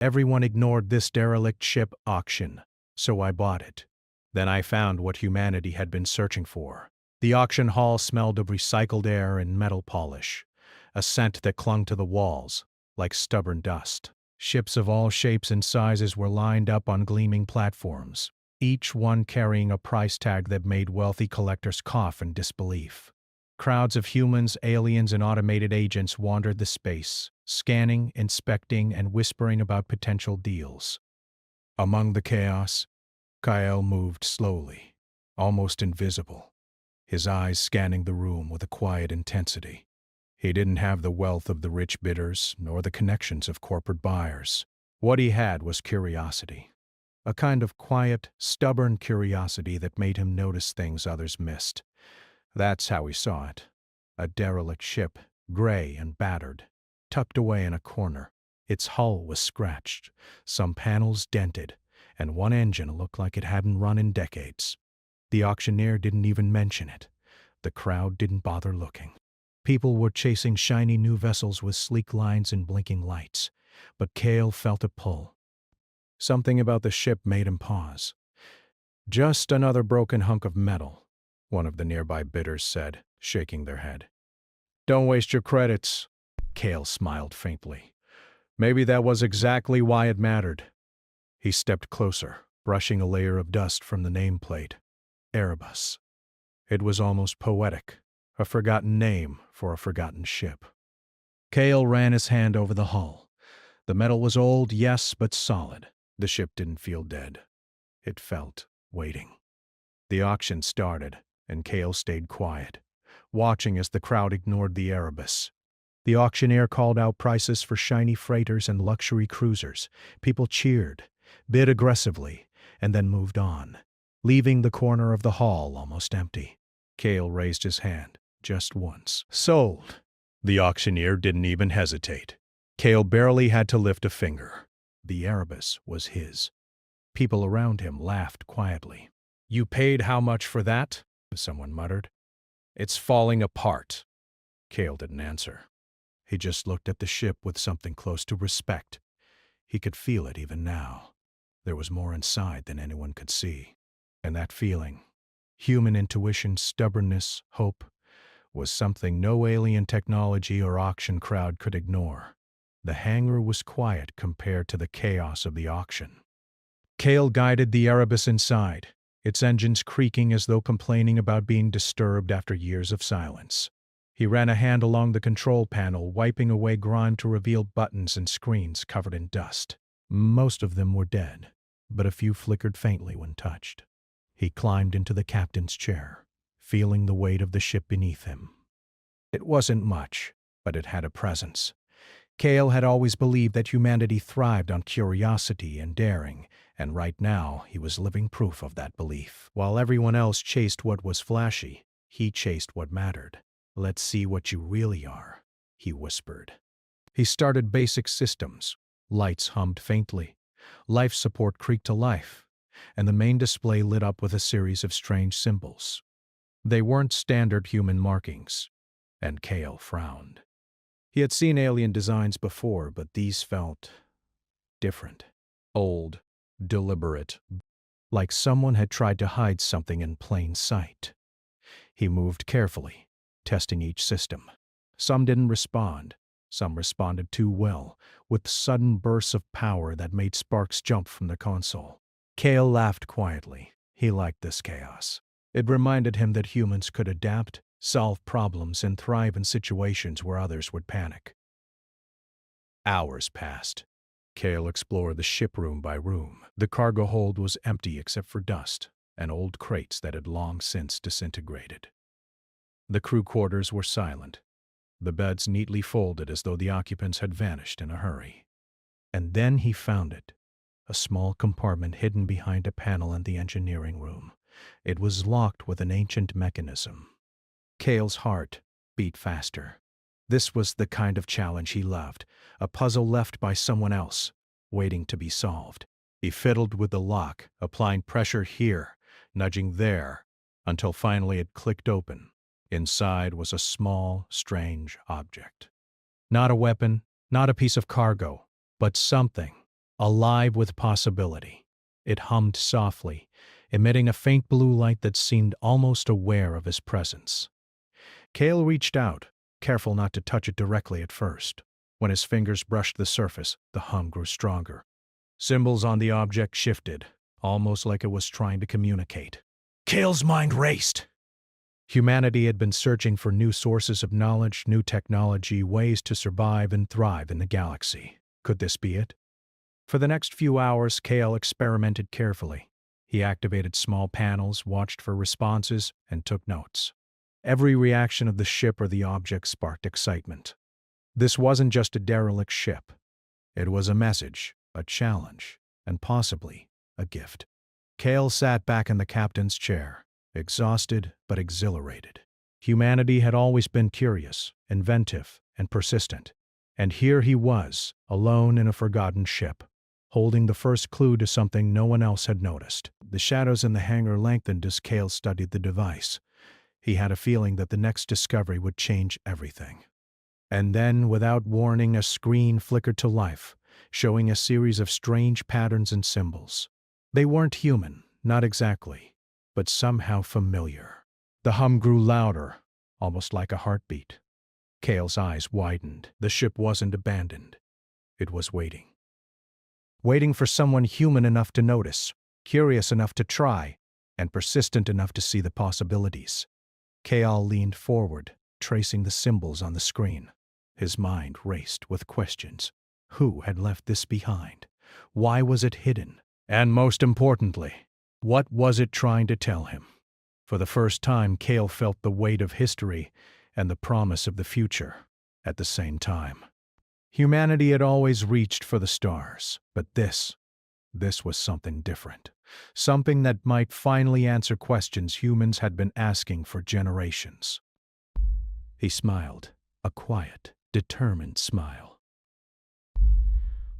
Everyone ignored this derelict ship auction, so I bought it. Then I found what humanity had been searching for. The auction hall smelled of recycled air and metal polish, a scent that clung to the walls, like stubborn dust. Ships of all shapes and sizes were lined up on gleaming platforms, each one carrying a price tag that made wealthy collectors cough in disbelief. Crowds of humans, aliens, and automated agents wandered the space, scanning, inspecting, and whispering about potential deals. Among the chaos, Kyle moved slowly, almost invisible, his eyes scanning the room with a quiet intensity. He didn't have the wealth of the rich bidders, nor the connections of corporate buyers. What he had was curiosity. A kind of quiet, stubborn curiosity that made him notice things others missed. That's how he saw it. A derelict ship, gray and battered, tucked away in a corner. Its hull was scratched, some panels dented, and one engine looked like it hadn't run in decades. The auctioneer didn't even mention it. The crowd didn't bother looking. People were chasing shiny new vessels with sleek lines and blinking lights, but Cale felt a pull. Something about the ship made him pause. "Just another broken hunk of metal," one of the nearby bidders said, shaking their head. "Don't waste your credits." Cale smiled faintly. Maybe that was exactly why it mattered. He stepped closer, brushing a layer of dust from the nameplate. AORUS. It was almost poetic, a forgotten name for a forgotten ship. Cale ran his hand over the hull. The metal was old, yes, but solid. The ship didn't feel dead. It felt waiting. The auction started, and Cale stayed quiet, watching as the crowd ignored the AORUS. The auctioneer called out prices for shiny freighters and luxury cruisers. People cheered, bid aggressively, and then moved on, leaving the corner of the hall almost empty. Cale raised his hand, just once. "Sold." The auctioneer didn't even hesitate. Cale barely had to lift a finger. The AORUS was his. People around him laughed quietly. "You paid how much for that?" someone muttered. "It's falling apart." Cale didn't answer. He just looked at the ship with something close to respect. He could feel it even now. There was more inside than anyone could see. And that feeling, human intuition, stubbornness, hope, was something no alien technology or auction crowd could ignore. The hangar was quiet compared to the chaos of the auction. Cale guided the AORUS inside, its engines creaking as though complaining about being disturbed after years of silence. He ran a hand along the control panel, wiping away grime to reveal buttons and screens covered in dust. Most of them were dead, but a few flickered faintly when touched. He climbed into the captain's chair, feeling the weight of the ship beneath him. It wasn't much, but it had a presence. Cale had always believed that humanity thrived on curiosity and daring, and right now he was living proof of that belief. While everyone else chased what was flashy, he chased what mattered. "Let's see what you really are," he whispered. He started basic systems. Lights hummed faintly. Life support creaked to life, and the main display lit up with a series of strange symbols. They weren't standard human markings, and Cale frowned. He had seen alien designs before, but these felt different. Old, deliberate, like someone had tried to hide something in plain sight. He moved carefully, testing each system. Some didn't respond. Some responded too well, with sudden bursts of power that made sparks jump from the console. Cale laughed quietly. He liked this chaos. It reminded him that humans could adapt, solve problems, and thrive in situations where others would panic. Hours passed. Cale explored the ship room by room. The cargo hold was empty except for dust and old crates that had long since disintegrated. The crew quarters were silent, the beds neatly folded as though the occupants had vanished in a hurry. And then he found it, a small compartment hidden behind a panel in the engineering room. It was locked with an ancient mechanism. Cale's heart beat faster. This was the kind of challenge he loved, a puzzle left by someone else, waiting to be solved. He fiddled with the lock, applying pressure here, nudging there, until finally it clicked open. Inside was a small, strange object. Not a weapon, not a piece of cargo, but something, alive with possibility. It hummed softly, emitting a faint blue light that seemed almost aware of his presence. Cale reached out, careful not to touch it directly at first. When his fingers brushed the surface, the hum grew stronger. Symbols on the object shifted, almost like it was trying to communicate. Cale's mind raced. Humanity had been searching for new sources of knowledge, new technology, ways to survive and thrive in the galaxy. Could this be it? For the next few hours, Cale experimented carefully. He activated small panels, watched for responses, and took notes. Every reaction of the ship or the object sparked excitement. This wasn't just a derelict ship. It was a message, a challenge, and possibly a gift. Cale sat back in the captain's chair, exhausted but exhilarated. Humanity had always been curious, inventive, and persistent. And here he was, alone in a forgotten ship, holding the first clue to something no one else had noticed. The shadows in the hangar lengthened as Cale studied the device. He had a feeling that the next discovery would change everything. And then, without warning, a screen flickered to life, showing a series of strange patterns and symbols. They weren't human, not exactly, but somehow familiar. The hum grew louder, almost like a heartbeat. Cale's eyes widened. The ship wasn't abandoned. It was waiting. Waiting for someone human enough to notice, curious enough to try, and persistent enough to see the possibilities. Cale leaned forward, tracing the symbols on the screen. His mind raced with questions. Who had left this behind? Why was it hidden? And most importantly, what was it trying to tell him? For the first time, Cale felt the weight of history and the promise of the future at the same time. Humanity had always reached for the stars, but this was something different. Something that might finally answer questions humans had been asking for generations. He smiled, a quiet, determined smile.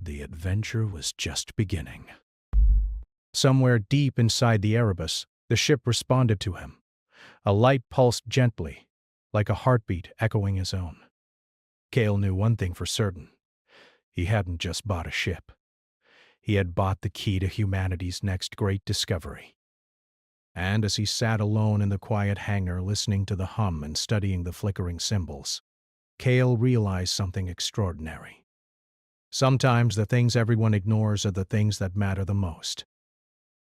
The adventure was just beginning. Somewhere deep inside the AORUS, the ship responded to him. A light pulsed gently, like a heartbeat echoing his own. Cale knew one thing for certain. He hadn't just bought a ship. He had bought the key to humanity's next great discovery. And as he sat alone in the quiet hangar listening to the hum and studying the flickering symbols, Cale realized something extraordinary. Sometimes the things everyone ignores are the things that matter the most.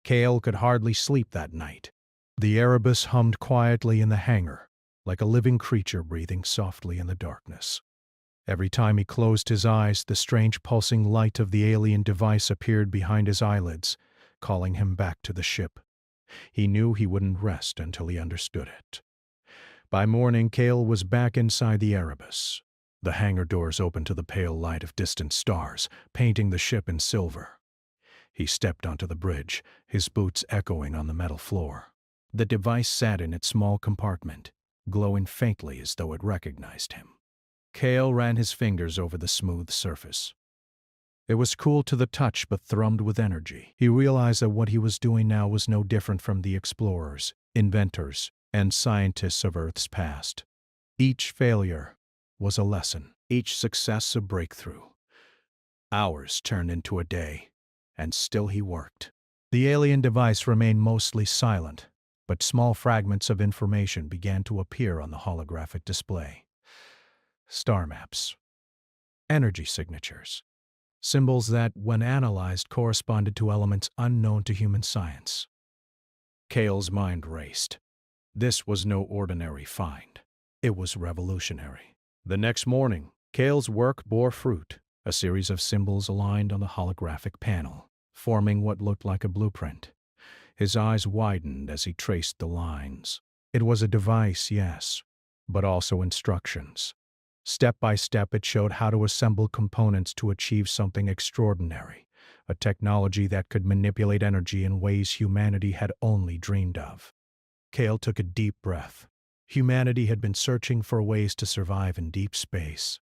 Cale could hardly sleep that night. The AORUS hummed quietly in the hangar, like a living creature breathing softly in the darkness. Every time he closed his eyes, the strange pulsing light of the alien device appeared behind his eyelids, calling him back to the ship. He knew he wouldn't rest until he understood it. By morning, Cale was back inside the AORUS. The hangar doors opened to the pale light of distant stars, painting the ship in silver. He stepped onto the bridge, his boots echoing on the metal floor. The device sat in its small compartment, glowing faintly as though it recognized him. Cale ran his fingers over the smooth surface. It was cool to the touch but thrummed with energy. He realized that what he was doing now was no different from the explorers, inventors, and scientists of Earth's past. Each failure was a lesson, each success a breakthrough. Hours turned into a day, and still he worked. The alien device remained mostly silent, but small fragments of information began to appear on the holographic display. Star maps, energy signatures, symbols that, when analyzed, corresponded to elements unknown to human science. Cale's mind raced. This was no ordinary find. It was revolutionary. The next morning, Cale's work bore fruit. A series of symbols aligned on the holographic panel, forming what looked like a blueprint. His eyes widened as he traced the lines. It was a device, yes, but also instructions. Step by step, it showed how to assemble components to achieve something extraordinary, a technology that could manipulate energy in ways humanity had only dreamed of. Cale took a deep breath. Humanity had been searching for ways to survive in deep space,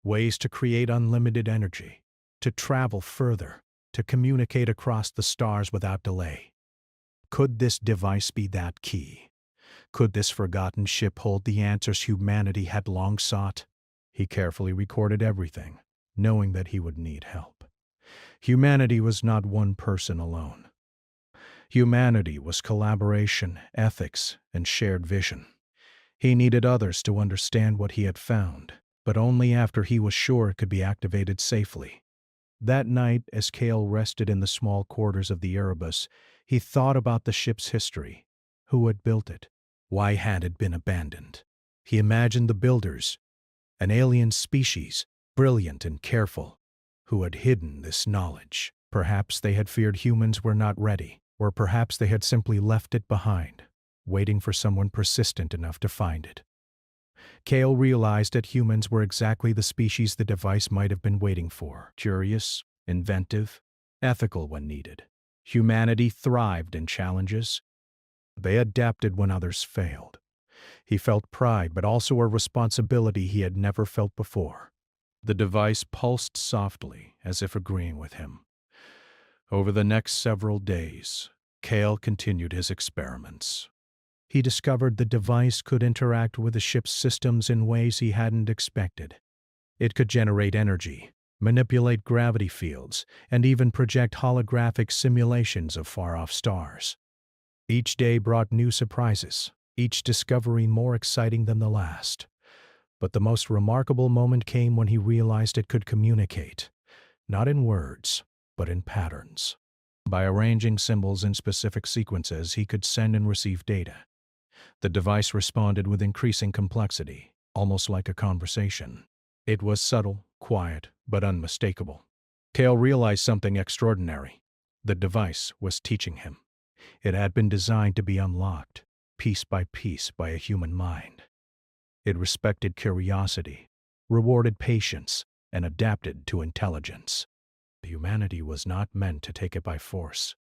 ways to create unlimited energy, to travel further, to communicate across the stars without delay. Could this device be that key? Could this forgotten ship hold the answers humanity had long sought? He carefully recorded everything, knowing that he would need help. Humanity was not one person alone. Humanity was collaboration, ethics, and shared vision. He needed others to understand what he had found, but only after he was sure it could be activated safely. That night, as Cale rested in the small quarters of the AORUS, he thought about the ship's history. Who had built it? Why had it been abandoned? He imagined the builders, an alien species, brilliant and careful, who had hidden this knowledge. Perhaps they had feared humans were not ready, or perhaps they had simply left it behind, waiting for someone persistent enough to find it. Cale realized that humans were exactly the species the device might have been waiting for: curious, inventive, ethical when needed. Humanity thrived in challenges. They adapted when others failed. He felt pride, but also a responsibility he had never felt before. The device pulsed softly, as if agreeing with him. Over the next several days, Cale continued his experiments. He discovered the device could interact with the ship's systems in ways he hadn't expected. It could generate energy, manipulate gravity fields, and even project holographic simulations of far-off stars. Each day brought new surprises, each discovery more exciting than the last. But the most remarkable moment came when he realized it could communicate, not in words, but in patterns. By arranging symbols in specific sequences, he could send and receive data. The device responded with increasing complexity, almost like a conversation. It was subtle, quiet, but unmistakable. Cale realized something extraordinary. The device was teaching him. It had been designed to be unlocked, piece by a human mind. It respected curiosity, rewarded patience, and adapted to intelligence. Humanity was not meant to take it by force.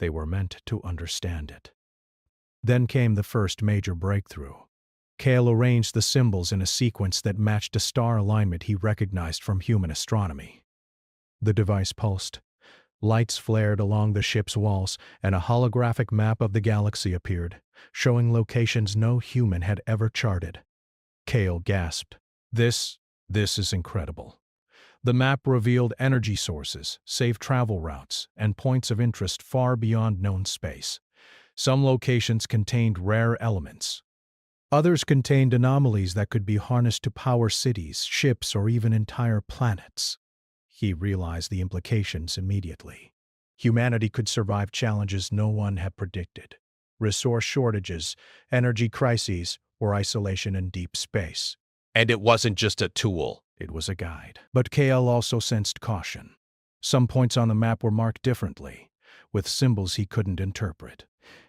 They were meant to understand it. Then came the first major breakthrough. Cale arranged the symbols in a sequence that matched a star alignment he recognized from human astronomy. The device pulsed. Lights flared along the ship's walls, and a holographic map of the galaxy appeared, showing locations no human had ever charted. Cale gasped. This is incredible. The map revealed energy sources, safe travel routes, and points of interest far beyond known space. Some locations contained rare elements. Others contained anomalies that could be harnessed to power cities, ships, or even entire planets. He realized the implications immediately. Humanity could survive challenges no one had predicted: resource shortages, energy crises, or isolation in deep space. And it wasn't just a tool. It was a guide. But Cale also sensed caution. Some points on the map were marked differently, with symbols he couldn't interpret.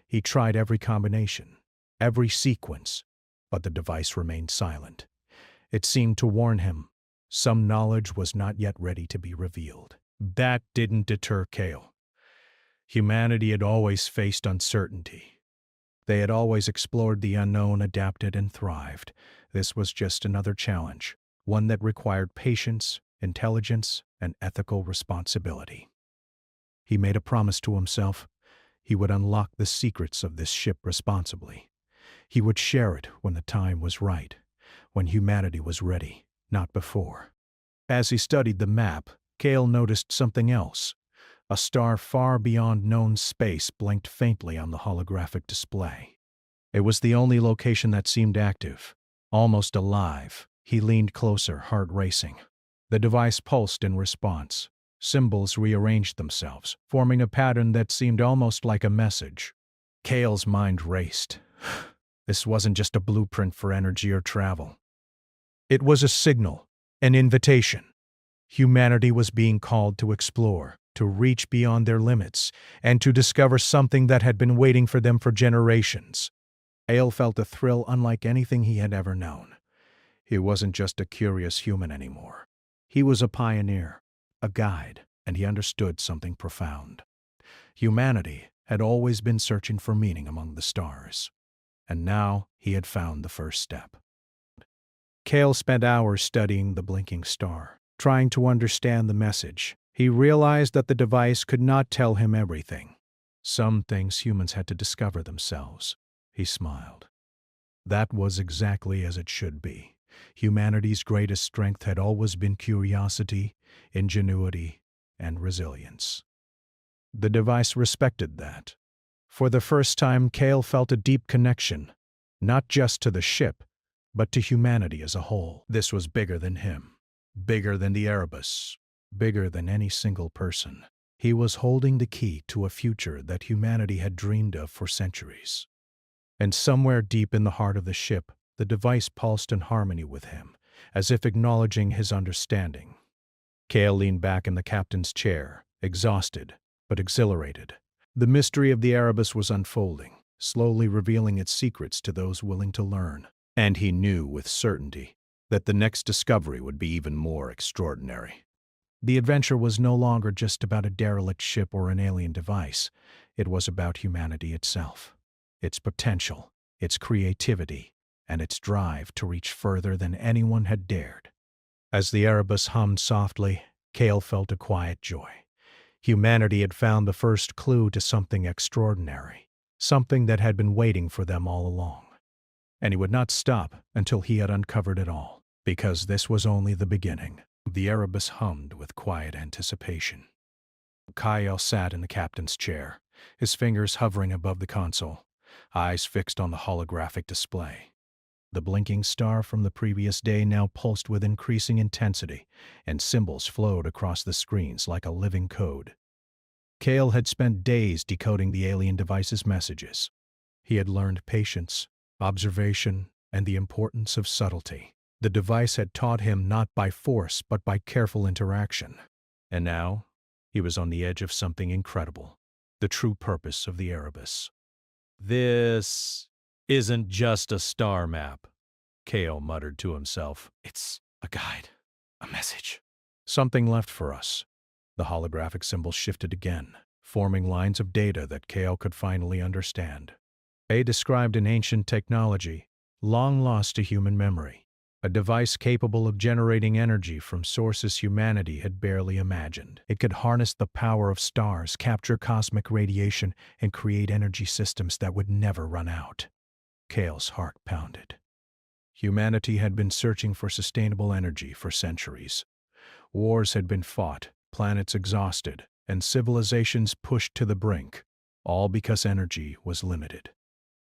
He tried every combination, every sequence, but the device remained silent. It seemed to warn him some knowledge was not yet ready to be revealed. That didn't deter Cale. Humanity had always faced uncertainty. They had always explored the unknown, adapted, and thrived. This was just another challenge, one that required patience, intelligence, and ethical responsibility. He made a promise to himself. He would unlock the secrets of this ship responsibly. He would share it when the time was right, when humanity was ready, not before. As he studied the map, Cale noticed something else. A star far beyond known space blinked faintly on the holographic display. It was the only location that seemed active, almost alive. He leaned closer, heart racing. The device pulsed in response. Symbols rearranged themselves, forming a pattern that seemed almost like a message. Cale's mind raced. This wasn't just a blueprint for energy or travel. It was a signal, an invitation. Humanity was being called to explore, to reach beyond their limits, and to discover something that had been waiting for them for generations. Cale felt a thrill unlike anything he had ever known. He wasn't just a curious human anymore. He was a pioneer, a guide, and he understood something profound. Humanity had always been searching for meaning among the stars, and now he had found the first step. Cale spent hours studying the blinking star, trying to understand the message. He realized that the device could not tell him everything. Some things humans had to discover themselves. He smiled. That was exactly as it should be. Humanity's greatest strength had always been curiosity, ingenuity, and resilience. The device respected that. For the first time, Cale felt a deep connection, not just to the ship, but to humanity as a whole. This was bigger than him, bigger than the AORUS, bigger than any single person. He was holding the key to a future that humanity had dreamed of for centuries. And somewhere deep in the heart of the ship, the device pulsed in harmony with him, as if acknowledging his understanding. Cale leaned back in the captain's chair, exhausted, but exhilarated. The mystery of the AORUS was unfolding, slowly revealing its secrets to those willing to learn. And he knew with certainty that the next discovery would be even more extraordinary. The adventure was no longer just about a derelict ship or an alien device. It was about humanity itself, its potential, its creativity, and its drive to reach further than anyone had dared. As the AORUS hummed softly, Cale felt a quiet joy. Humanity had found the first clue to something extraordinary, something that had been waiting for them all along. And he would not stop until he had uncovered it all, because this was only the beginning. The AORUS hummed with quiet anticipation. Cale sat in the captain's chair, his fingers hovering above the console, eyes fixed on the holographic display. The blinking star from the previous day now pulsed with increasing intensity, and symbols flowed across the screens like a living code. Cale had spent days decoding the alien device's messages. He had learned patience, observation, and the importance of subtlety. The device had taught him not by force but by careful interaction. And now, he was on the edge of something incredible, the true purpose of the AORUS. This isn't just a star map, Cale muttered to himself. It's a guide, a message. Something left for us. The holographic symbol shifted again, forming lines of data that Cale could finally understand. They described an ancient technology, long lost to human memory, a device capable of generating energy from sources humanity had barely imagined. It could harness the power of stars, capture cosmic radiation, and create energy systems that would never run out. Cale's heart pounded. Humanity had been searching for sustainable energy for centuries. Wars had been fought, planets exhausted, and civilizations pushed to the brink, all because energy was limited.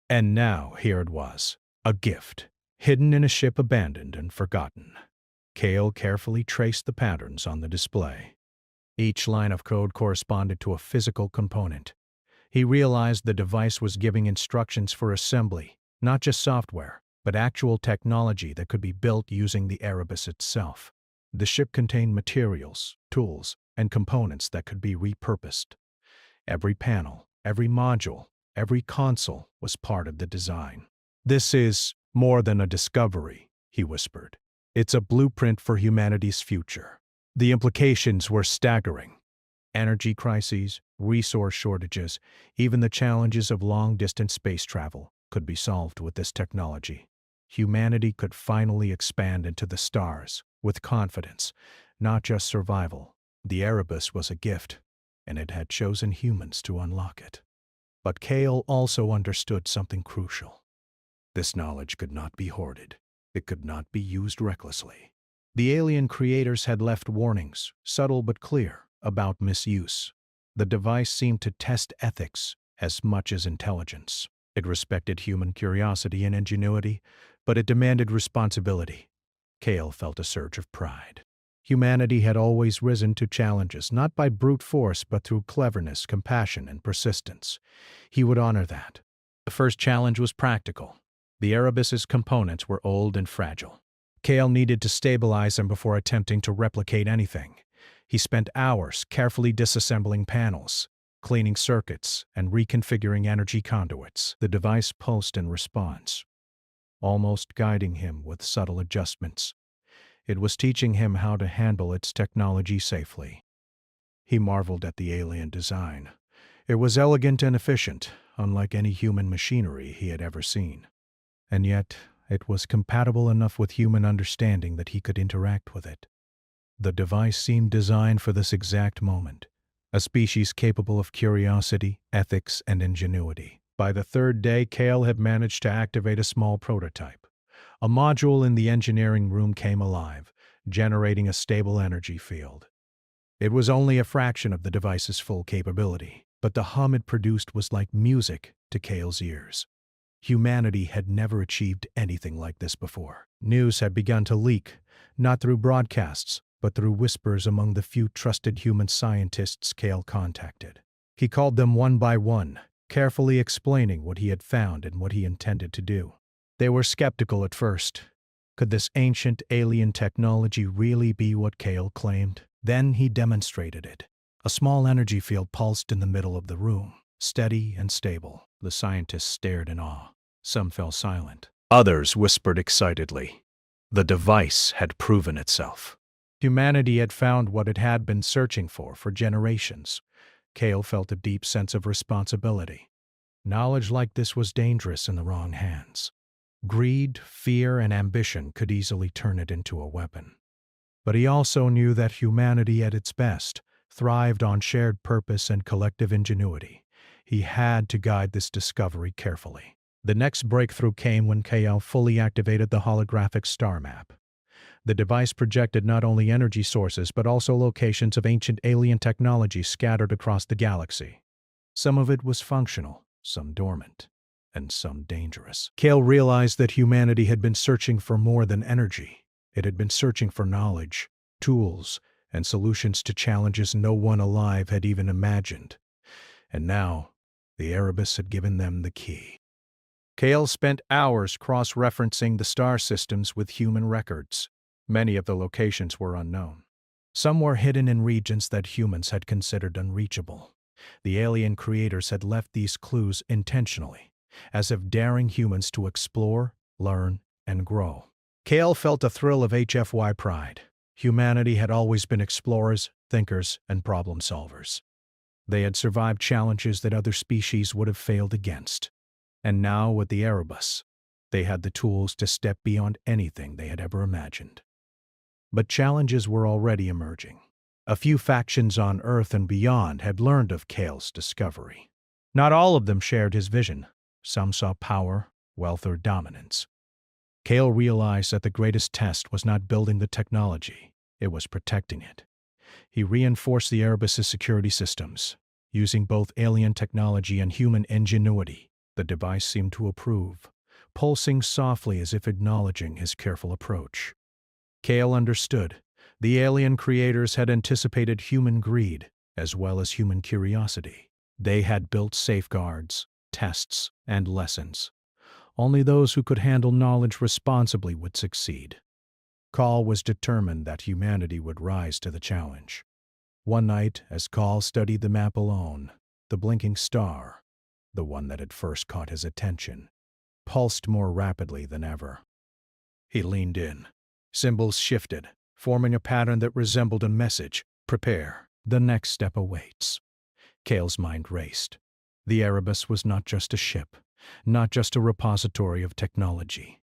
And now here it was, a gift, hidden in a ship abandoned and forgotten. Cale carefully traced the patterns on the display. Each line of code corresponded to a physical component. He realized the device was giving instructions for assembly, not just software, but actual technology that could be built using the AORUS itself. The ship contained materials, tools, and components that could be repurposed. Every panel, every module, every console was part of the design. "This is more than a discovery," he whispered. "It's a blueprint for humanity's future." The implications were staggering. Energy crises, resource shortages, even the challenges of long-distance space travel could be solved with this technology. Humanity could finally expand into the stars with confidence, not just survival. The AORUS was a gift, and it had chosen humans to unlock it. But Cale also understood something crucial. This knowledge could not be hoarded. It could not be used recklessly. The alien creators had left warnings, subtle but clear, about misuse. The device seemed to test ethics as much as intelligence. It respected human curiosity and ingenuity, but it demanded responsibility. Cale felt a surge of pride. Humanity had always risen to challenges, not by brute force, but through cleverness, compassion, and persistence. He would honor that. The first challenge was practical. The AORUS's components were old and fragile. Cale needed to stabilize them before attempting to replicate anything. He spent hours carefully disassembling panels, cleaning circuits, and reconfiguring energy conduits. The device pulsed in response, almost guiding him with subtle adjustments. It was teaching him how to handle its technology safely. He marveled at the alien design. It was elegant and efficient, unlike any human machinery he had ever seen. And yet, it was compatible enough with human understanding that he could interact with it. The device seemed designed for this exact moment, a species capable of curiosity, ethics, and ingenuity. By the third day, Cale had managed to activate a small prototype. A module in the engineering room came alive, generating a stable energy field. It was only a fraction of the device's full capability, but the hum it produced was like music to Cale's ears. Humanity had never achieved anything like this before. News had begun to leak, not through broadcasts, but through whispers among the few trusted human scientists Cale contacted. He called them one by one, carefully explaining what he had found and what he intended to do. They were skeptical at first. Could this ancient alien technology really be what Cale claimed? Then he demonstrated it. A small energy field pulsed in the middle of the room, steady and stable. The scientists stared in awe. Some fell silent. Others whispered excitedly. The device had proven itself. Humanity had found what it had been searching for generations. Cale felt a deep sense of responsibility. Knowledge like this was dangerous in the wrong hands. Greed, fear, and ambition could easily turn it into a weapon. But he also knew that humanity at its best thrived on shared purpose and collective ingenuity. He had to guide this discovery carefully. The next breakthrough came when Cale fully activated the holographic star map. The device projected not only energy sources but also locations of ancient alien technology scattered across the galaxy. Some of it was functional, some dormant, and some dangerous. Cale realized that humanity had been searching for more than energy. It had been searching for knowledge, tools, and solutions to challenges no one alive had even imagined. And now, the AORUS had given them the key. Cale spent hours cross-referencing the star systems with human records. Many of the locations were unknown. Some were hidden in regions that humans had considered unreachable. The alien creators had left these clues intentionally, as if daring humans to explore, learn, and grow. Cale felt a thrill of HFY pride. Humanity had always been explorers, thinkers, and problem solvers. They had survived challenges that other species would have failed against. And now, with the AORUS, they had the tools to step beyond anything they had ever imagined. But challenges were already emerging. A few factions on Earth and beyond had learned of Cale's discovery. Not all of them shared his vision. Some saw power, wealth, or dominance. Cale realized that the greatest test was not building the technology, it was protecting it. He reinforced the AORUS's security systems. Using both alien technology and human ingenuity, the device seemed to approve, pulsing softly as if acknowledging his careful approach. Cale understood. The alien creators had anticipated human greed as well as human curiosity. They had built safeguards, tests, and lessons. Only those who could handle knowledge responsibly would succeed. Cale was determined that humanity would rise to the challenge. One night, as Cale studied the map alone, the blinking star, the one that had first caught his attention, pulsed more rapidly than ever. He leaned in. Symbols shifted, forming a pattern that resembled a message. Prepare. The next step awaits. Cale's mind raced. The AORUS was not just a ship, not just a repository of technology.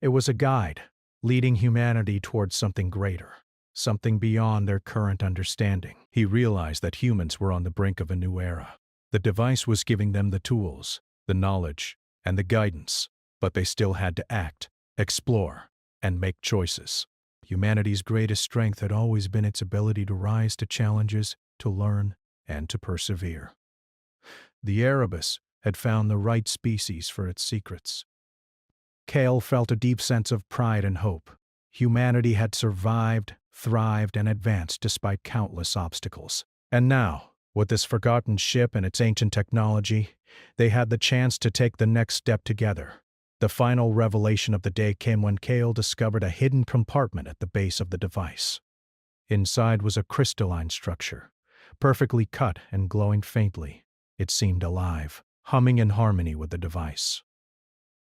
It was a guide, leading humanity towards something greater, something beyond their current understanding. He realized that humans were on the brink of a new era. The device was giving them the tools, the knowledge, and the guidance, but they still had to act, explore, and make choices. Humanity's greatest strength had always been its ability to rise to challenges, to learn, and to persevere. The AORUS had found the right species for its secrets. Cale felt a deep sense of pride and hope. Humanity had survived, thrived, and advanced despite countless obstacles. And now, with this forgotten ship and its ancient technology, they had the chance to take the next step together. The final revelation of the day came when Cale discovered a hidden compartment at the base of the device. Inside was a crystalline structure, perfectly cut and glowing faintly. It seemed alive, humming in harmony with the device.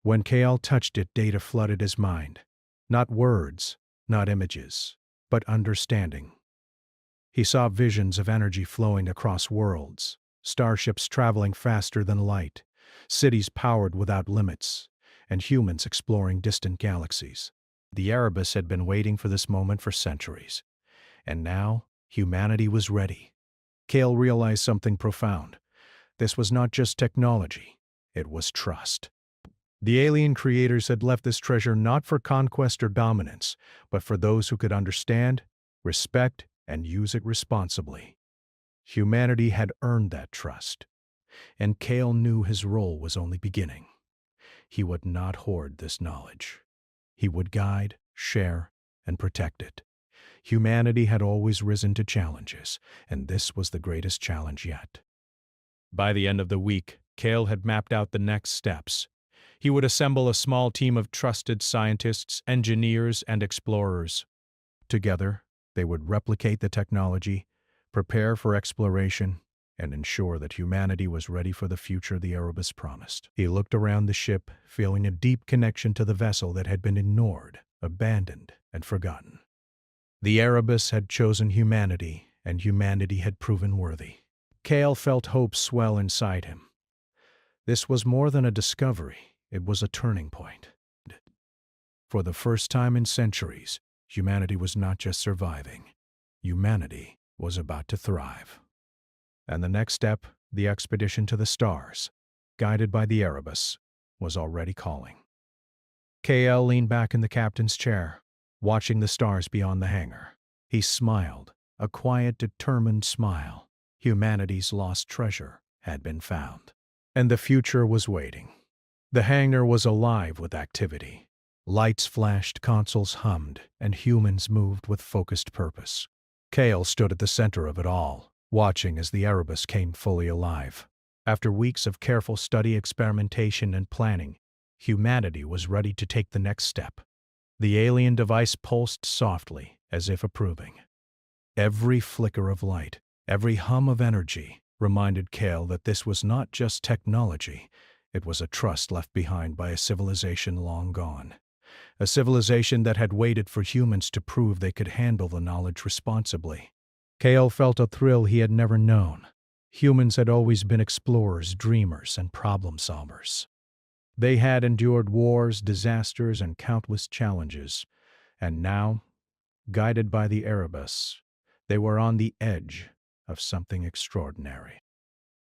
When Cale touched it, data flooded his mind. Not words, not images, but understanding. He saw visions of energy flowing across worlds, starships traveling faster than light, cities powered without limits, and humans exploring distant galaxies. The AORUS had been waiting for this moment for centuries, and now humanity was ready. Cale realized something profound. This was not just technology, it was trust. The alien creators had left this treasure not for conquest or dominance, but for those who could understand, respect, and use it responsibly. Humanity had earned that trust, and Kale knew his role was only beginning. He would not hoard this knowledge. He would guide, share, and protect it. Humanity had always risen to challenges, and this was the greatest challenge yet. By the end of the week, Kale had mapped out the next steps. He would assemble a small team of trusted scientists, engineers, and explorers. Together, they would replicate the technology, prepare for exploration, and ensure that humanity was ready for the future the AORUS promised. He looked around the ship, feeling a deep connection to the vessel that had been ignored, abandoned, and forgotten. The AORUS had chosen humanity, and humanity had proven worthy. Kale felt hope swell inside him. This was more than a discovery, it was a turning point. For the first time in centuries, humanity was not just surviving. Humanity was about to thrive. And the next step, the expedition to the stars, guided by the AORUS, was already calling. KL leaned back in the captain's chair, watching the stars beyond the hangar. He smiled, a quiet, determined smile. Humanity's lost treasure had been found, and the future was waiting. The hangar was alive with activity. Lights flashed, consoles hummed, and humans moved with focused purpose. Kale stood at the center of it all, watching as the AORUS came fully alive. After weeks of careful study, experimentation, and planning, humanity was ready to take the next step. The alien device pulsed softly, as if approving. Every flicker of light, every hum of energy, reminded Kale that this was not just technology, it was a trust left behind by a civilization long gone. A civilization that had waited for humans to prove they could handle the knowledge responsibly. Kale felt a thrill he had never known. Humans had always been explorers, dreamers, and problem solvers. They had endured wars, disasters, and countless challenges, and now, guided by the AORUS, they were on the edge of something extraordinary.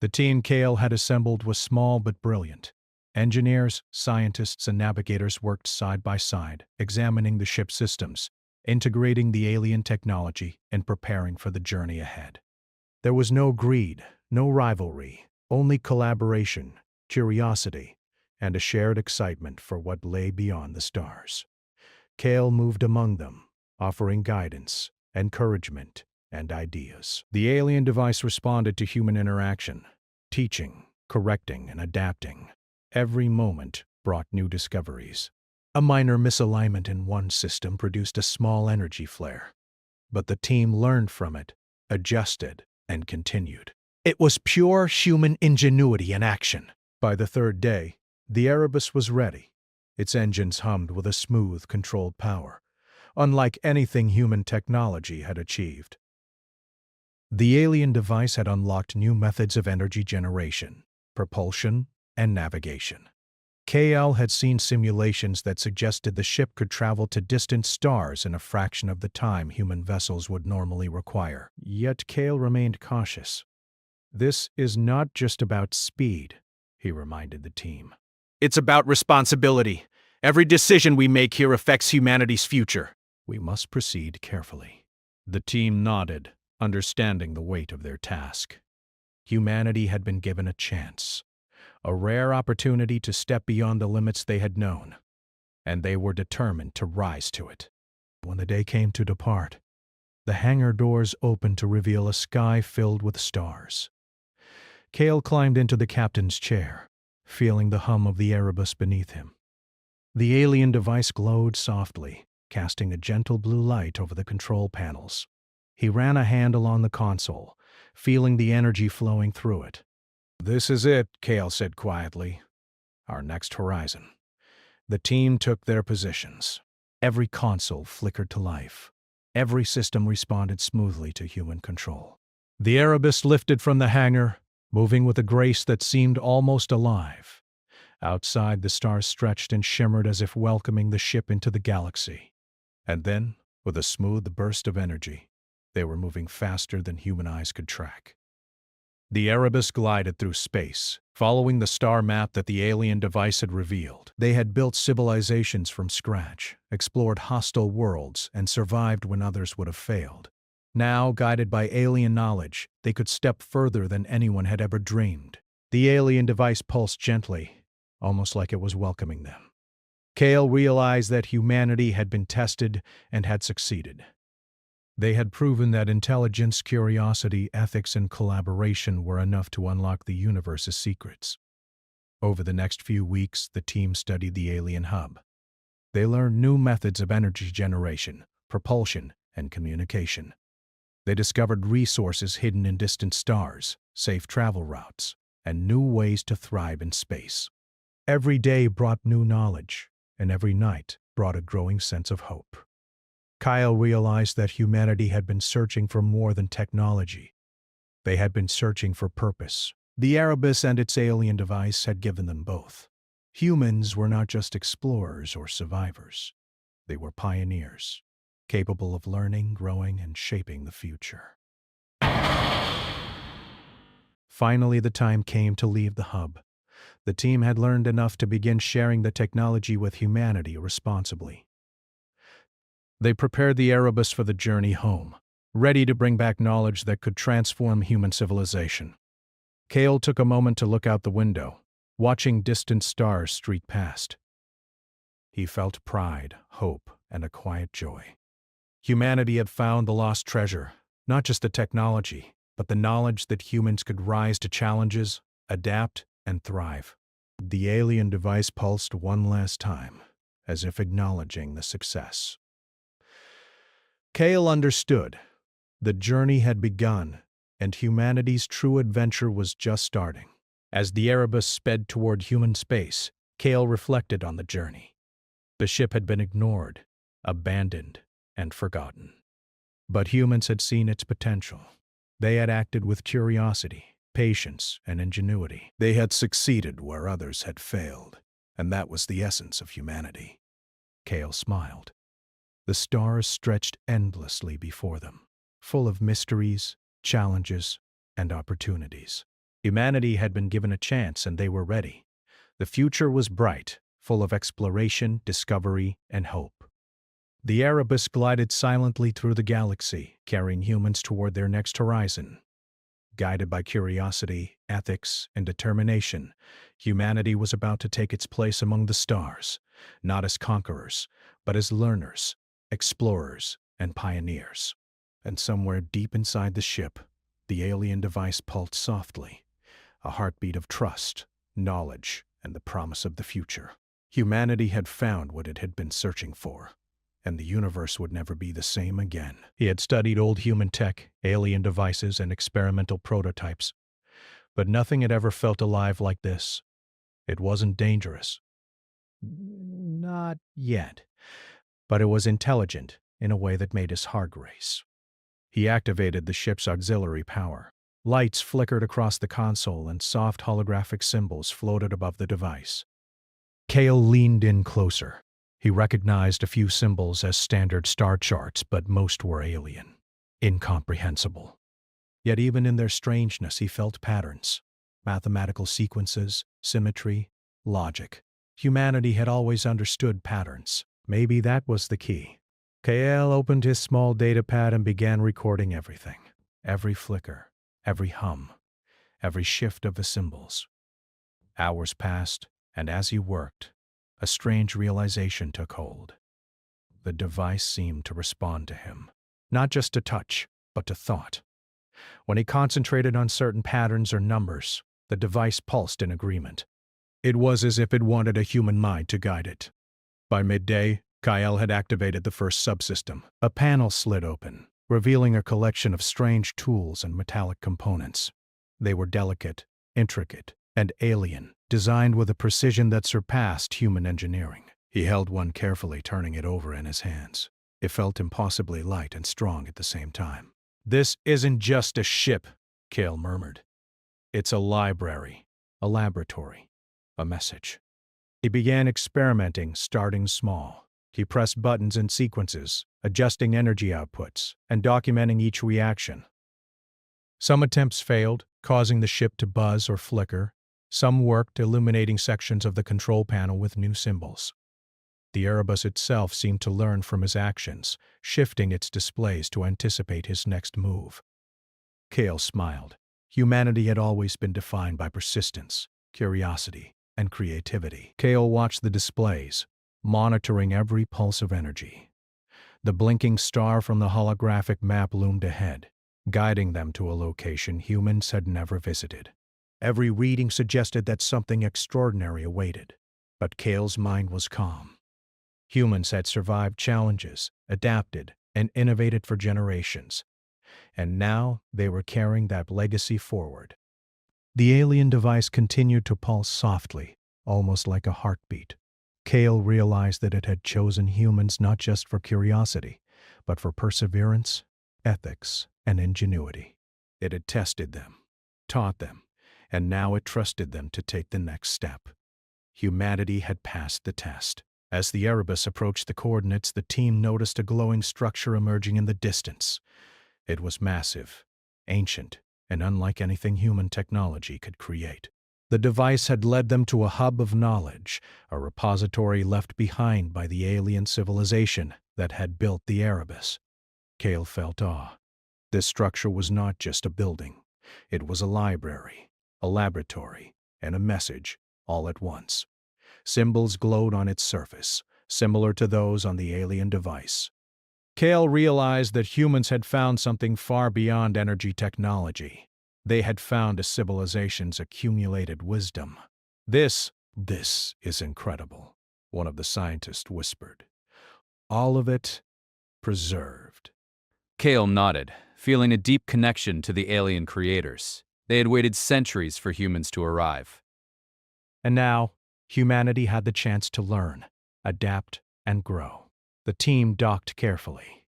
The team Kale had assembled was small but brilliant. Engineers, scientists, and navigators worked side by side, examining the ship's systems, integrating the alien technology, and preparing for the journey ahead. There was no greed, no rivalry, only collaboration, curiosity, and a shared excitement for what lay beyond the stars. Kale moved among them, offering guidance, encouragement, and ideas. The alien device responded to human interaction, teaching, correcting, and adapting. Every moment brought new discoveries. A minor misalignment in one system produced a small energy flare, but the team learned from it, adjusted, and continued. It was pure human ingenuity in action. By the third day, the AORUS was ready. Its engines hummed with a smooth, controlled power, unlike anything human technology had achieved. The alien device had unlocked new methods of energy generation, propulsion, and navigation. KL had seen simulations that suggested the ship could travel to distant stars in a fraction of the time human vessels would normally require. Yet Kale remained cautious. This is not just about speed, he reminded the team. It's about responsibility. Every decision we make here affects humanity's future. We must proceed carefully. The team nodded, understanding the weight of their task. Humanity had been given a chance, a rare opportunity to step beyond the limits they had known, and they were determined to rise to it. When the day came to depart, the hangar doors opened to reveal a sky filled with stars. Kale climbed into the captain's chair, feeling the hum of the AORUS beneath him. The alien device glowed softly, casting a gentle blue light over the control panels. He ran a hand along the console, feeling the energy flowing through it. "This is it," Kale said quietly. "Our next horizon." The team took their positions. Every console flickered to life. Every system responded smoothly to human control. The AORUS lifted from the hangar, moving with a grace that seemed almost alive. Outside, the stars stretched and shimmered as if welcoming the ship into the galaxy. And then, with a smooth burst of energy, they were moving faster than human eyes could track. The AORUS glided through space, following the star map that the alien device had revealed. They had built civilizations from scratch, explored hostile worlds, and survived when others would have failed. Now, guided by alien knowledge, they could step further than anyone had ever dreamed. The alien device pulsed gently, almost like it was welcoming them. Kale realized that humanity had been tested and had succeeded. They had proven that intelligence, curiosity, ethics, and collaboration were enough to unlock the universe's secrets. Over the next few weeks, the team studied the alien hub. They learned new methods of energy generation, propulsion, and communication. They discovered resources hidden in distant stars, safe travel routes, and new ways to thrive in space. Every day brought new knowledge, and every night brought a growing sense of hope. Kyle realized that humanity had been searching for more than technology. They had been searching for purpose. The AORUS and its alien device had given them both. Humans were not just explorers or survivors. They were pioneers, capable of learning, growing, and shaping the future. Finally, the time came to leave the hub. The team had learned enough to begin sharing the technology with humanity responsibly. They prepared the AORUS for the journey home, ready to bring back knowledge that could transform human civilization. Kale took a moment to look out the window, watching distant stars streak past. He felt pride, hope, and a quiet joy. Humanity had found the lost treasure, not just the technology, but the knowledge that humans could rise to challenges, adapt, and thrive. The alien device pulsed one last time, as if acknowledging the success. Kale understood. The journey had begun, and humanity's true adventure was just starting. As the AORUS sped toward human space, Kale reflected on the journey. The ship had been ignored, abandoned, and forgotten. But humans had seen its potential. They had acted with curiosity, patience, and ingenuity. They had succeeded where others had failed, and that was the essence of humanity. Kale smiled. The stars stretched endlessly before them, full of mysteries, challenges, and opportunities. Humanity had been given a chance, and they were ready. The future was bright, full of exploration, discovery, and hope. The AORUS glided silently through the galaxy, carrying humans toward their next horizon. Guided by curiosity, ethics, and determination, humanity was about to take its place among the stars, not as conquerors, but as learners, explorers, and pioneers. And somewhere deep inside the ship, the alien device pulsed softly, a heartbeat of trust, knowledge, and the promise of the future. Humanity had found what it had been searching for, and the universe would never be the same again. He had studied old human tech, alien devices, and experimental prototypes, but nothing had ever felt alive like this. It wasn't dangerous. Not yet. But it was intelligent in a way that made his heart race. He activated the ship's auxiliary power. Lights flickered across the console and soft holographic symbols floated above the device. Kale leaned in closer. He recognized a few symbols as standard star charts, but most were alien, incomprehensible. Yet even in their strangeness he felt patterns, mathematical sequences, symmetry, logic. Humanity had always understood patterns. Maybe that was the key. Kale opened his small datapad and began recording everything. Every flicker, every hum, every shift of the symbols. Hours passed, and as he worked, a strange realization took hold. The device seemed to respond to him, not just to touch, but to thought. When he concentrated on certain patterns or numbers, the device pulsed in agreement. It was as if it wanted a human mind to guide it. By midday, Kyle had activated the first subsystem. A panel slid open, revealing a collection of strange tools and metallic components. They were delicate, intricate, and alien, designed with a precision that surpassed human engineering. He held one carefully, turning it over in his hands. It felt impossibly light and strong at the same time. "This isn't just a ship," Kale murmured. "It's a library, a laboratory, a message." He began experimenting, starting small. He pressed buttons in sequences, adjusting energy outputs, and documenting each reaction. Some attempts failed, causing the ship to buzz or flicker. Some worked, illuminating sections of the control panel with new symbols. The AORUS itself seemed to learn from his actions, shifting its displays to anticipate his next move. Kale smiled. Humanity had always been defined by persistence, curiosity, and creativity. Kale watched the displays, monitoring every pulse of energy. The blinking star from the holographic map loomed ahead, guiding them to a location humans had never visited. Every reading suggested that something extraordinary awaited, but Kale's mind was calm. Humans had survived challenges, adapted, and innovated for generations, and now they were carrying that legacy forward. The alien device continued to pulse softly, almost like a heartbeat. Kale realized that it had chosen humans not just for curiosity, but for perseverance, ethics, and ingenuity. It had tested them, taught them, and now it trusted them to take the next step. Humanity had passed the test. As the AORUS approached the coordinates, the team noticed a glowing structure emerging in the distance. It was massive, ancient, and unlike anything human technology could create. The device had led them to a hub of knowledge, a repository left behind by the alien civilization that had built the AORUS. Kale felt awe. This structure was not just a building. It was a library, a laboratory, and a message, all at once. Symbols glowed on its surface, similar to those on the alien device. Kale realized that humans had found something far beyond energy technology. They had found a civilization's accumulated wisdom. This is incredible, one of the scientists whispered. All of it preserved. Kale nodded, feeling a deep connection to the alien creators. They had waited centuries for humans to arrive. And now, humanity had the chance to learn, adapt, and grow. The team docked carefully.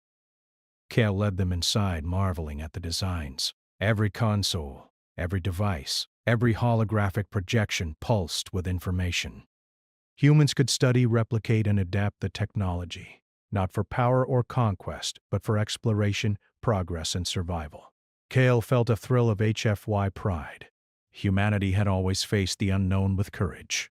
Kale led them inside, marveling at the designs. Every console, every device, every holographic projection pulsed with information. Humans could study, replicate, and adapt the technology, not for power or conquest, but for exploration, progress, and survival. Kale felt a thrill of HFY pride. Humanity had always faced the unknown with courage.